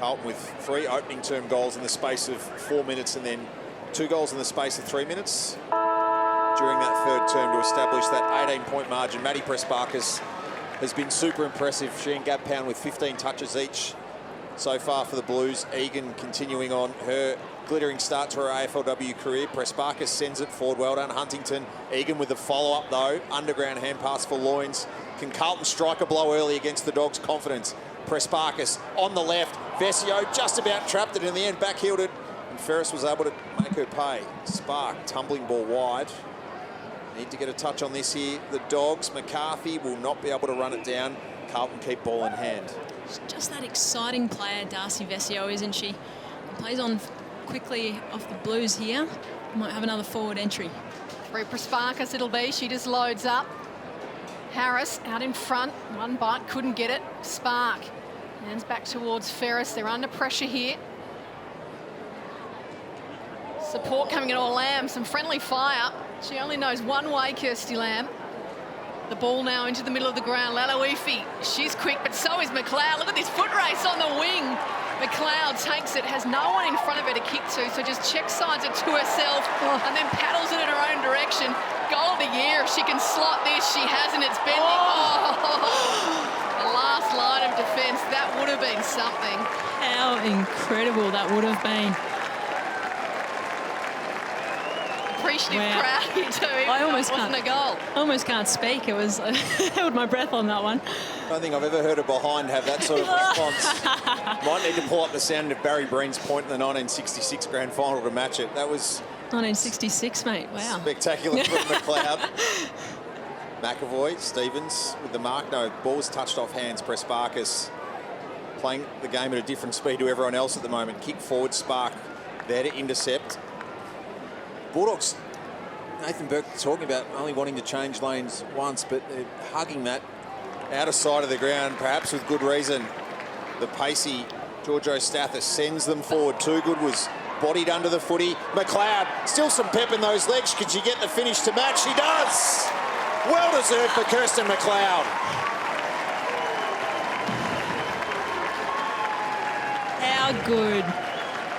Carlton with 3 opening term goals in the space of 4 minutes and then 2 goals in the space of 3 minutes during that third term to establish that 18-point margin. Maddie Pressparkas has been super impressive. She and Gab Pound with 15 touches each so far for the Blues. Egan continuing on her glittering start to her AFLW career. Pressparkas sends it forward. Well done, Huntington. Egan with the follow-up, though. Underground hand pass for Loynes. Can Carlton strike a blow early against the Dogs' confidence? Pressparkas on the left. Vesio just about trapped it in the end, backheeled it, and Ferris was able to make her pay. Spark, tumbling ball wide. Need to get a touch on this here. The Dogs, McCarthy will not be able to run it down. Carlton keep ball in hand. She's just that exciting player, Darcy Vesio, isn't she? Plays on quickly off the Blues here. Might have another forward entry. Free Pressparkas it'll be. She just loads up. Harris out in front. One bite, couldn't get it. Spark. Hands back towards Ferris. They're under pressure here. Support coming in all Lamb. Some friendly fire. She only knows one way, Kirsty Lamb. The ball now into the middle of the ground. Laloifi, she's quick, but so is McLeod. Look at this foot race on the wing. McLeod takes it, has no one in front of her to kick to, so just check sides it to herself and then paddles it in her own direction. Goal of the year. If she can slot this, she hasn't. It's bending. The last line of defence. That would have been something. How incredible that would have been. Appreciative crowd here too. I almost wasn't a goal. I almost can't speak. It was I held my breath on that one. I don't think I've ever heard a behind have that sort of response. Might need to pull up the sound of Barry Breen's point in the 1966 grand final to match it. That was 1966, mate. Wow. Spectacular from McLeod. McAvoy, Stevens with the mark. No, ball was touched off hands. Pressparkas playing the game at a different speed to everyone else at the moment. Kick forward, Spark there to intercept. Bulldogs, Nathan Burke talking about only wanting to change lanes once, but they're hugging that out of sight of the ground, perhaps with good reason. The pacey Giorgio Stathis sends them forward. Too Good was bodied under the footy. McLeod, still some pep in those legs. Could she get the finish to match? She does! Well deserved for Kirsten McLeod. How good.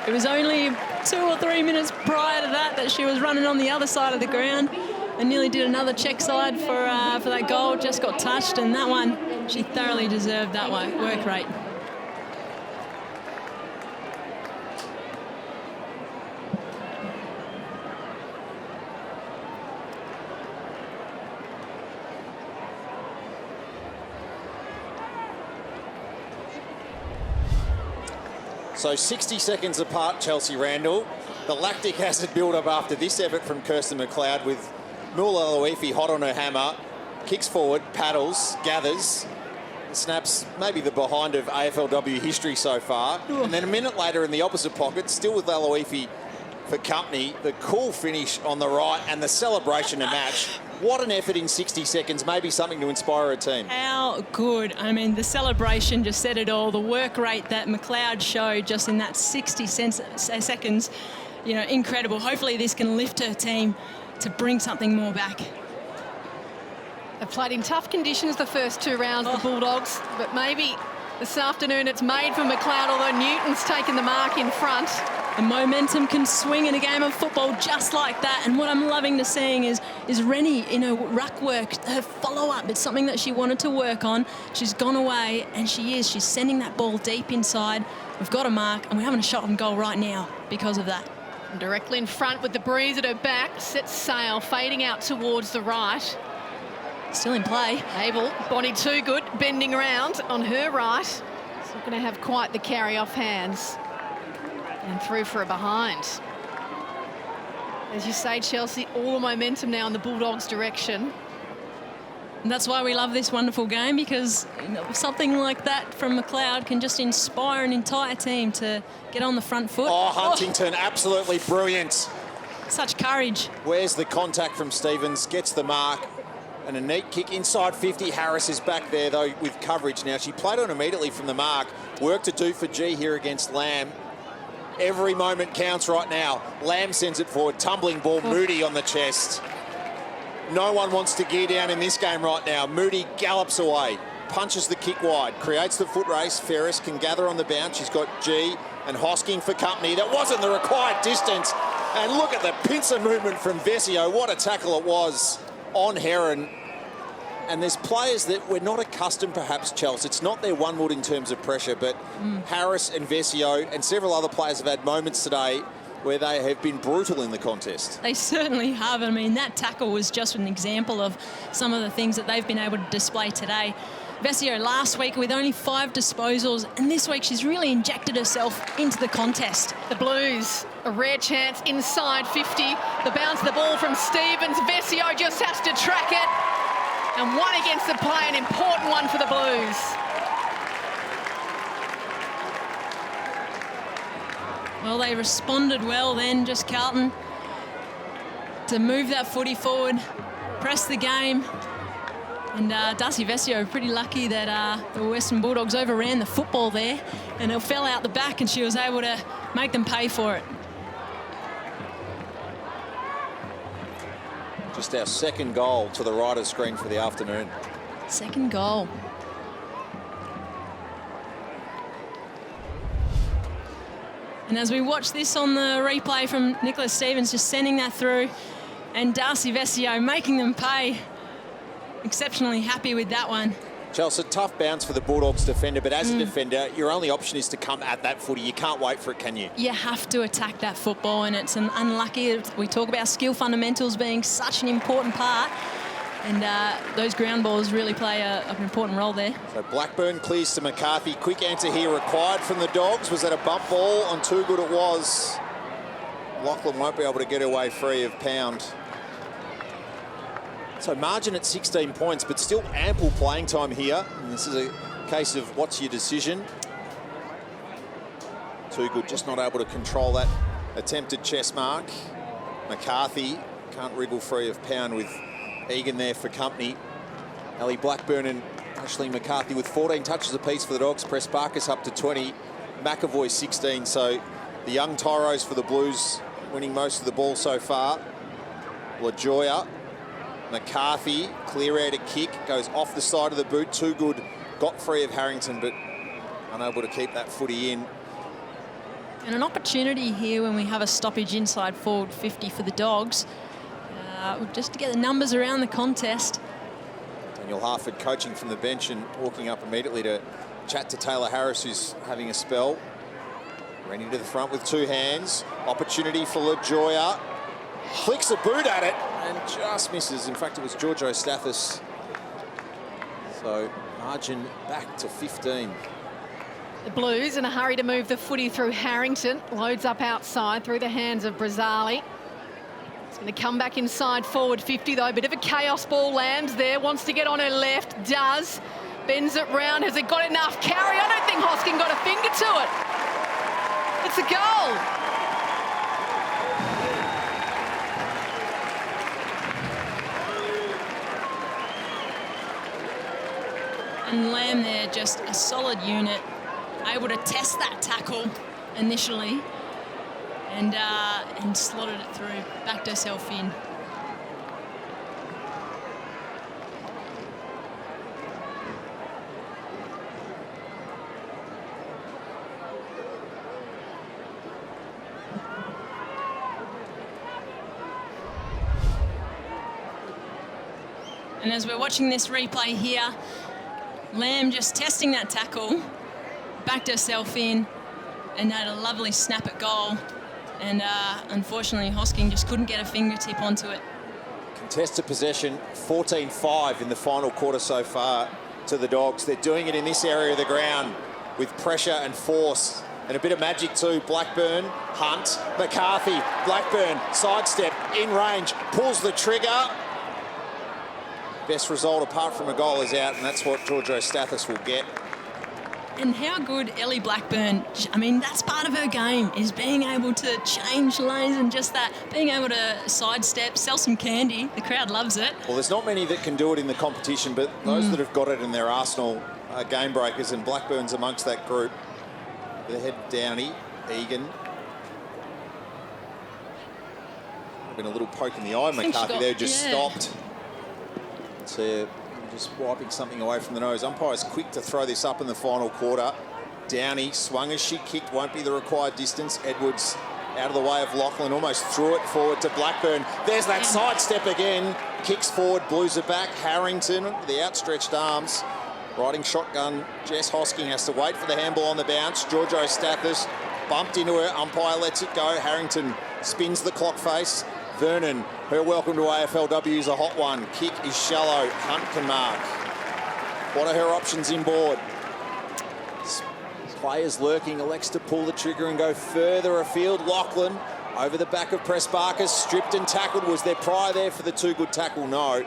It was only 2 or 3 minutes prior to that she was running on the other side of the ground and nearly did another check side for that goal. Just got touched, and that one, she thoroughly deserved that work rate. So 60 seconds apart, Chelsea Randall. The lactic acid build-up after this effort from Kirsten McLeod with Mula Aloifi hot on her hammer. Kicks forward, paddles, gathers, snaps maybe the behind of AFLW history so far. And then a minute later in the opposite pocket, still with Aloifi for company, the cool finish on the right and the celebration to match. What an effort in 60 seconds, maybe something to inspire a team. How good. I mean, the celebration just said it all. The work rate that McLeod showed just in that 60 seconds, you know, incredible. Hopefully this can lift her team to bring something more back. They've played in tough conditions the first 2 rounds, the Bulldogs, but maybe this afternoon it's made for McLeod, although Newton's taken the mark in front. The momentum can swing in a game of football just like that. And what I'm loving to seeing is Rennie in her ruck work, her follow-up. It's something that she wanted to work on. She's gone away, and she's sending that ball deep inside. We've got a mark, and we're having a shot on goal right now because of that. And directly in front with the breeze at her back, sets sail, fading out towards the right. Still in play. Abel, Bonnie Too Good, bending around on her right. It's not going to have quite the carry off hands. And through for a behind. As you say, Chelsea, all the momentum now in the Bulldogs' direction. And that's why we love this wonderful game, because something like that from McLeod can just inspire an entire team to get on the front foot. Oh, Huntington, absolutely brilliant. Such courage. Where's the contact from Stevens? Gets the mark. And a neat kick inside 50. Harris is back there, though, with coverage. Now, she played on immediately from the mark. Work to do for G here against Lamb. Every moment counts right now. Lamb sends it forward. Tumbling ball, Moody on the chest. No one wants to gear down in this game right now. Moody gallops away. punches the kick wide, creates the foot race. Ferris can gather on the bounce. She's got G and Hosking for company. That wasn't the required distance. And look at the pincer movement from Vesio. What a tackle it was on Heron. And there's players that we're not accustomed, perhaps, Chelsea. It's not their one wood in terms of pressure, but Harris and Vesio and several other players have had moments today where they have been brutal in the contest. They certainly have. I mean, that tackle was just an example of some of the things that they've been able to display today. Vesio last week with only 5 disposals, and this week she's really injected herself into the contest. The Blues, a rare chance inside 50. The bounce of the ball from Stevens. Vesio just has to track it. And one against the play, an important one for the Blues. Well, they responded well then, just Carlton, to move that footy forward, press the game. And Darcy Vesio pretty lucky that the Western Bulldogs overran the football there and it fell out the back and she was able to make them pay for it. Just our second goal to the right of screen for the afternoon. Second goal. And as we watch this on the replay from Nicholas Stevens, just sending that through, and Darcy Vesio making them pay. Exceptionally happy with that one. Chelsea, tough bounce for the Bulldogs defender, but as a defender, your only option is to come at that footy. You can't wait for it, can you? You have to attack that football, and it's unlucky. We talk about skill fundamentals being such an important part, and those ground balls really play an important role there. So Blackburn clears to McCarthy. Quick answer here required from the Dogs. Was that a bump ball? On Too Good it was. Lachlan won't be able to get away free of Pound. So margin at 16 points, but still ample playing time here. And this is a case of what's your decision. Too Good just not able to control that attempted chest mark. McCarthy can't wriggle free of Pound with Egan there for company. Ellie Blackburn and Ashley McCarthy with 14 touches apiece for the Dogs. Press Barkas up to 20. McAvoy 16. So the young Tyros for the Blues winning most of the ball so far. LaJoya. McCarthy, clear air to kick, goes off the side of the boot. Too Good, got free of Harrington, but unable to keep that footy in. And an opportunity here when we have a stoppage inside forward 50 for the Dogs, just to get the numbers around the contest. Daniel Harford coaching from the bench and walking up immediately to chat to Taylor Harris, who's having a spell. Rennie to the front with 2 hands. Opportunity for LaJoya. Flicks a boot at it and just misses. In fact, it was George Ostathis. So margin back to 15. The Blues in a hurry to move the footy through Harrington. Loads up outside through the hands of Brazzali. It's going to come back inside forward 50 though. Bit of a chaos ball. Lambs there. Wants to get on her left. Does. Bends it round. Has it got enough carry? I don't think Hosking got a finger to it. It's a goal. And Lamb there, just a solid unit, able to test that tackle initially and slotted it through, backed herself in. And as we're watching this replay here, Lamb just testing that tackle, backed herself in and had a lovely snap at goal. And unfortunately, Hosking just couldn't get a fingertip onto it. Contested possession, 14-5 in the final quarter so far to the Dogs. They're doing it in this area of the ground with pressure and force and a bit of magic too. Blackburn, Hunt, McCarthy, Blackburn, sidestep, in range, pulls the trigger. Best result apart from a goal is out, and that's what George Ostathis will get. And how good Ellie Blackburn, I mean, that's part of her game, is being able to change lanes and just that, being able to sidestep, sell some candy. The crowd loves it. Well, there's not many that can do it in the competition, but those that have got it in their arsenal are game breakers, and Blackburn's amongst that group. The head Downey, Egan. Been a little poke in the eye. McCarthy there just stopped. So just wiping something away from the nose. Umpire's quick to throw this up in the final quarter. Downey swung as she kicked, won't be the required distance. Edwards out of the way of Lachlan, almost threw it forward to Blackburn. There's that sidestep again. Kicks forward, blues it back. Harrington, the outstretched arms. Riding shotgun, Jess Hosking has to wait for the handball on the bounce. Giorgio Stathis bumped into her. Umpire lets it go. Harrington spins the clock face. Vernon, her welcome to AFLW is a hot one. Kick is shallow. Hunt can mark. What are her options inboard? Players lurking, elects to pull the trigger and go further afield. Lachlan over the back of Pressbarkers, stripped and tackled. Was there prior there for the too good tackle? No.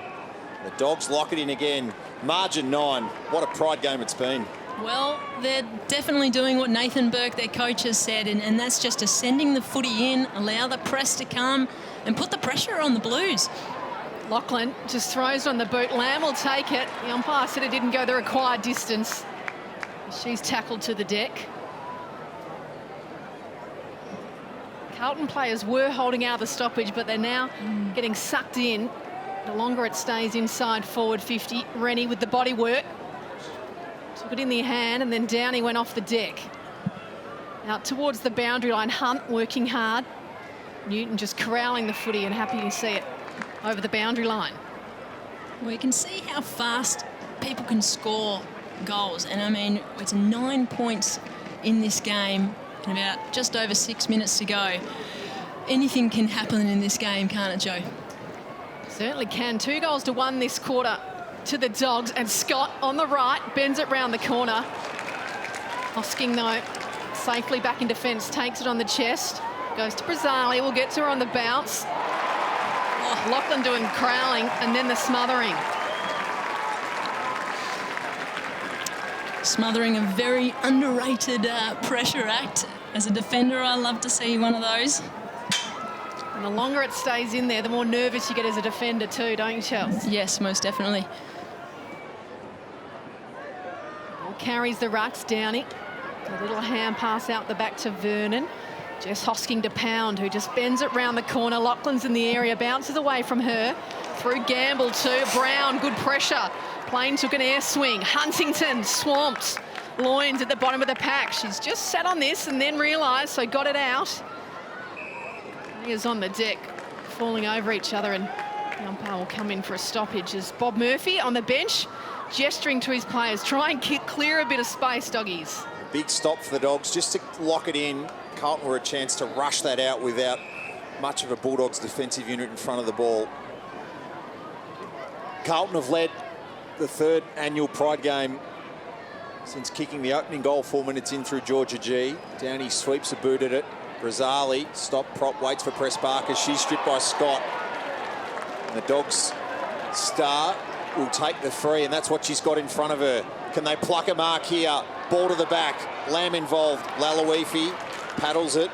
The Dogs lock it in again. Margin 9. What a pride game it's been. Well, they're definitely doing what Nathan Burke, their coach, has said, and that's just ascending the footy in, allow the press to come and put the pressure on the Blues. Lachlan just throws on the boot. Lamb will take it. The umpire said it didn't go the required distance. She's tackled to the deck. Carlton players were holding out the stoppage, but they're now getting sucked in. The longer it stays inside forward 50. Rennie with the body work. Took it in the hand, and then Downey went off the deck. Out towards the boundary line. Hunt working hard. Newton just corralling the footy and happy to see it over the boundary line. We can see how fast people can score goals, and I mean, it's 9 points in this game and about just over 6 minutes to go. Anything can happen in this game, can't it, Joe? Certainly can. 2 goals to 1 this quarter to the Dogs, and Scott on the right bends it round the corner. Hosking though safely back in defence, takes it on the chest, goes to Brazzali, will get to her on the bounce. Oh, Lachlan doing crowling and then the smothering. Smothering, a very underrated pressure act. As a defender, I love to see one of those. And the longer it stays in there, the more nervous you get as a defender too, don't you, Chelsea? Yes, most definitely. Carries the rucks, Downey. A little hand pass out the back to Vernon. Jess Hosking to Pound, who just bends it round the corner. Lachlan's in the area, bounces away from her. Through Gamble to Brown, good pressure. Plain took an air swing. Huntington swamped. Loynes at the bottom of the pack. She's just sat on this and then realised, so got it out. Players on the deck, falling over each other, and the umpire will come in for a stoppage as Bob Murphy on the bench, gesturing to his players. Try and clear a bit of space, doggies. Big stop for the Dogs just to lock it in. Carlton were a chance to rush that out without much of a Bulldogs defensive unit in front of the ball. Carlton have led the 3rd annual Pride game since kicking the opening goal 4 minutes in through Georgia G. Downey sweeps a boot at it. Brazzali, stop, prop, waits for Pressbarkers. She's stripped by Scott. And the Dogs star will take the free, and that's what she's got in front of her. Can they pluck a mark here? Ball to the back. Lamb involved. Lalawifi paddles it.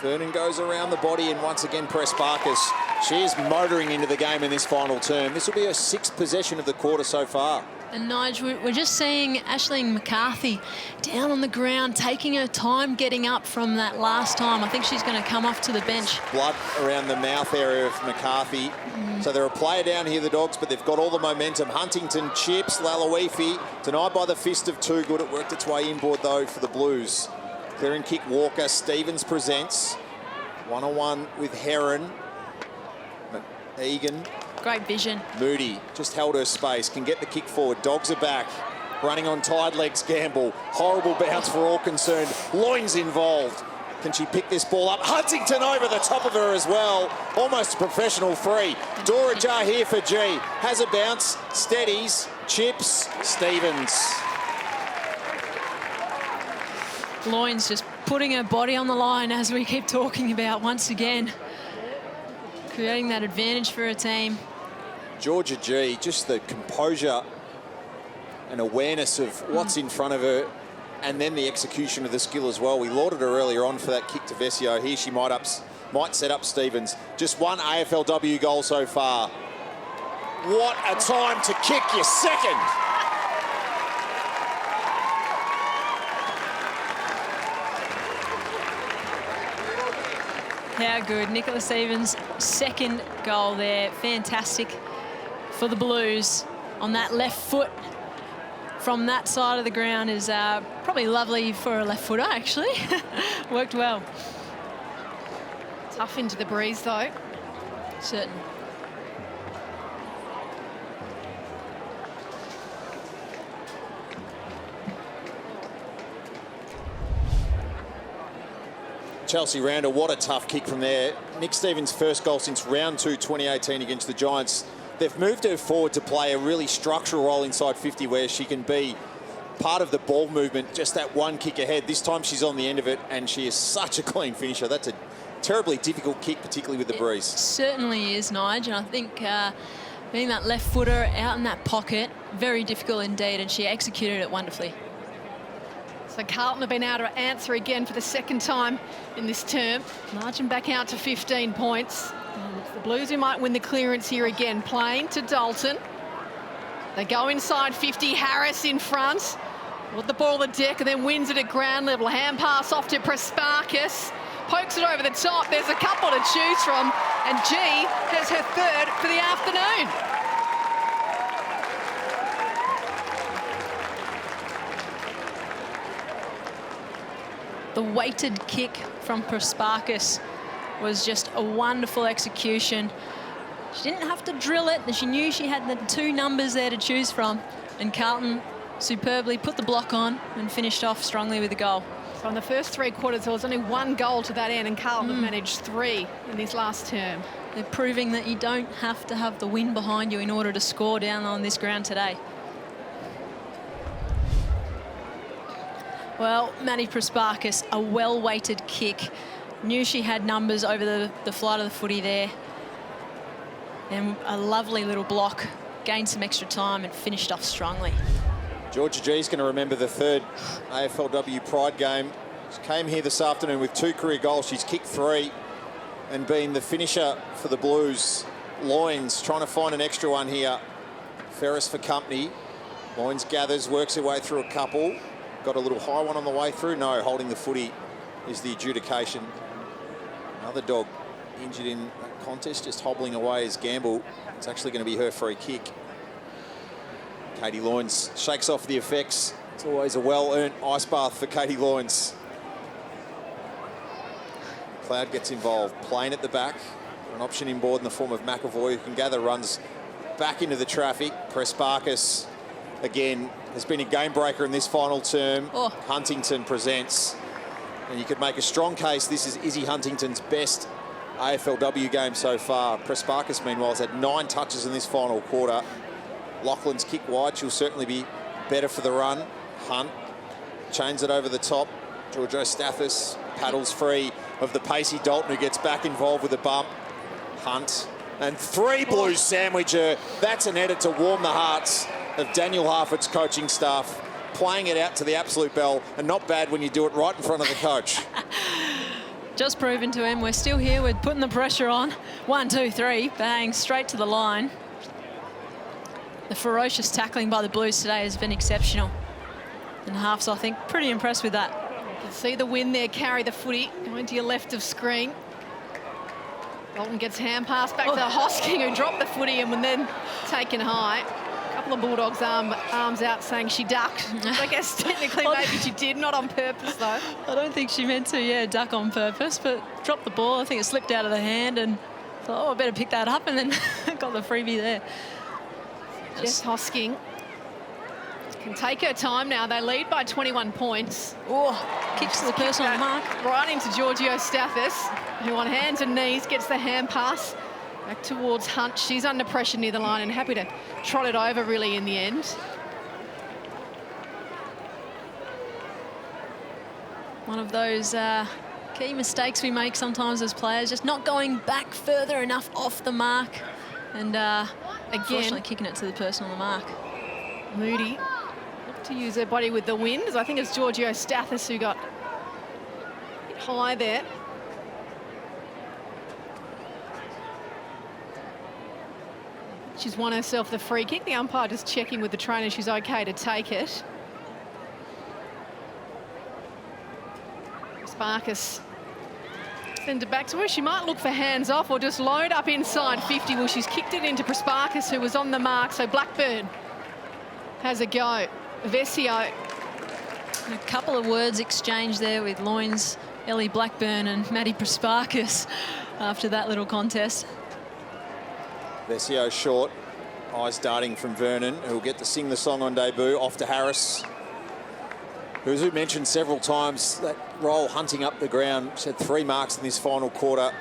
Vernon goes around the body, and once again Pressbarkers. She is motoring into the game in this final term. This will be her 6th possession of the quarter so far. And Nigel, we're just seeing Aisling McCarthy down on the ground, taking her time getting up from that last time. I think she's going to come off to the bench. Blood around the mouth area of McCarthy. So they're a player down here, the Dogs, but they've got all the momentum. Huntington chips, Lalawifi, denied by the fist of Too Good. It worked its way inboard, though, for the Blues. Clear and kick Walker. Stevens presents. 1-on-1 with Heron. Egan. Great vision. Moody just held her space, can get the kick forward. Dogs are back. Running on tied legs, Gamble. Horrible bounce for all concerned. Loynes involved. Can she pick this ball up? Huntington over the top of her as well. Almost a professional free. Dora Jar here for G. Has a bounce, steadies, chips, Stevens. Loynes just putting her body on the line, as we keep talking about once again. Creating that advantage for her team. Georgia G, just the composure and awareness of what's in front of her, and then the execution of the skill as well. We lauded her earlier on for that kick to Vesio. Here she might set up Stevens. Just 1 AFLW goal so far. What a time to kick your second. How good. Nicola Stevens' 2nd goal there. Fantastic for the Blues. on that left foot from that side of the ground is probably lovely for a left footer, actually. Worked well. Tough into the breeze, though. Certain. Chelsea Randall, what a tough kick from there. Nick Stevens' first goal since round 2, 2018 against the Giants. They've moved her forward to play a really structural role inside 50 where she can be part of the ball movement, just that one kick ahead. This time she's on the end of it, and she is such a clean finisher. That's a terribly difficult kick, particularly with the breeze. Certainly is, Nigel. And I think being that left footer out in that pocket, very difficult indeed, and she executed it wonderfully. So Carlton have been able to answer again for the second time in this term. Margin back out to 15 points. And it's the Blues who might win the clearance here again. Playing to Dalton. They go inside 50. Harris in front. With the ball at the deck and then wins it at ground level. Hand pass off to Prespakis. Pokes it over the top. There's a couple to choose from. And G has her third for the afternoon. The weighted kick from Prespakis was just a wonderful execution. She didn't have to drill it, and she knew she had the two numbers there to choose from. And Carlton superbly put the block on and finished off strongly with a goal. So in the first 3 quarters, there was only 1 goal to that end, and Carlton have managed 3 in this last term. They're proving that you don't have to have the wind behind you in order to score down on this ground today. Well, Maddie Prespakis, a well-weighted kick. Knew she had numbers over the flight of the footy there. And a lovely little block. Gained some extra time and finished off strongly. Georgia G's going to remember the third AFLW Pride game. She came here this afternoon with 2 career goals. She's kicked 3 and been the finisher for the Blues. Loynes trying to find an extra one here. Ferris for company. Loynes gathers, works her way through a couple. Got a little high one on the way through. No, holding the footy is the adjudication. Another dog injured in that contest, just hobbling away is Gamble. It's actually going to be her free kick. Katie Loynes shakes off the effects. It's always a well-earned ice bath for Katie Loynes. Cloud gets involved. Playing at the back. An option inboard in the form of McAvoy, who can gather runs back into the traffic. Prespakis, again, has been a game breaker in this final term. Oh. Huntington presents. And you could make a strong case this is Izzy Huntington's best AFLW game so far. Prespakis, meanwhile, has had 9 touches in this final quarter. Laughlin's kick wide. She'll certainly be better for the run. Hunt chains it over the top. Georgio Stathis paddles free of the pacey Dalton, who gets back involved with a bump. Hunt. And 3 Blues sandwich her. That's an edit to warm the hearts of Daniel Harford's coaching staff. Playing it out to the absolute bell, and not bad when you do it right in front of the coach. Just proven to him, we're still here, we're putting the pressure on. 1, 2, 3, bang, straight to the line. The ferocious tackling by the Blues today has been exceptional. And Harf's, I think, pretty impressed with that. You can see the wind there carry the footy, going to your left of screen. Dalton gets hand pass back to Hosking, who dropped the footy and was then taken high. A couple of Bulldogs arms out saying she ducked. I guess technically maybe she did, not on purpose though. I don't think she meant to, duck on purpose, but dropped the ball. I think it slipped out of the hand and thought, I better pick that up, and then got the freebie there. Jess Hosking can take her time now. They lead by 21 points. Kicks to the person on the mark. Right into Georgio Stathis, who on hands and knees gets the hand pass back towards Hunt. She's under pressure near the line and happy to trot it over really in the end. One of those key mistakes we make sometimes as players, just not going back further enough off the mark. And again, kicking it to the person on the mark. Moody looked to use her body with the wind. I think it's Georgio Stathis who got hit high there. She's won herself the free kick. The umpire just checking with the trainer she's okay to take it. Sparkus send it back to her. She might look for hands off or just load up inside 50. Well, she's kicked it into Prespakis, who was on the mark. So Blackburn has a go. Vesio. A couple of words exchanged there with Loins, Ellie Blackburn and Maddie Prasparkas after that little contest. Vesio short. Eyes darting from Vernon, who'll get to sing the song on debut. Off to Harris, who, as we mentioned several times, that role hunting up the ground. She's had 3 marks in this final quarter.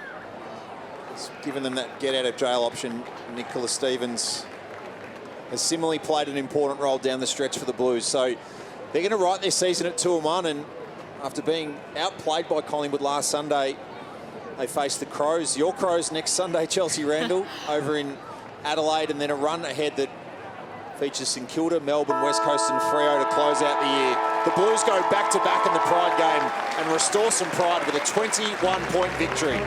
It's given them that get-out-of-jail option. Nicola Stevens has similarly played an important role down the stretch for the Blues. So they're going to write their season at 2-1, and after being outplayed by Collingwood last Sunday, they face the Crows. Your Crows next Sunday, Chelsea Randall, over in Adelaide, and then a run ahead that features St Kilda, Melbourne, West Coast and Freo to close out the year. The Blues go back-to-back in the Pride game and restore some pride with a 21-point victory.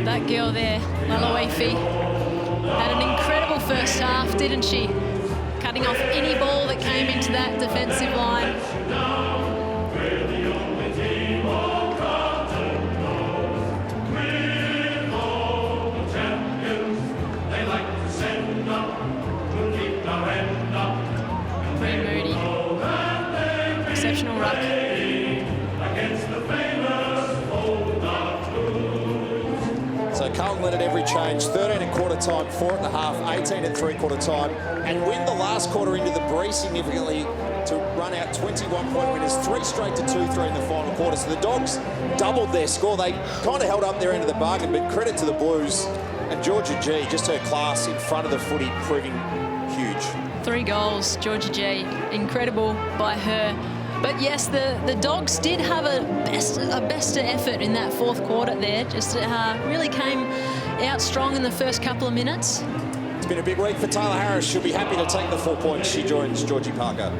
That girl there, Laloifi, had an incredible first half, didn't she? Cutting off any ball that came into that defensive line. Bree Moody, exceptional ruck. So Carlton led at every change, 13 at quarter time, 4 at the half, 18 at 3/4 time, and win the last quarter into the breeze significantly to run out 21-point winners, 3 straight to 2-3 in the final quarter. So the Dogs doubled their score. They kind of held up their end of the bargain, but credit to the Blues and Georgia G, just her class in front of the footy, proving huge. 3 goals, Georgia G, incredible by her. But yes, the Dogs did have a best effort in that 4th quarter there. Just really came out strong in the first couple of minutes. It's been a big week for Taylor Harris. She'll be happy to take the 4 points. She joins Georgie Parker.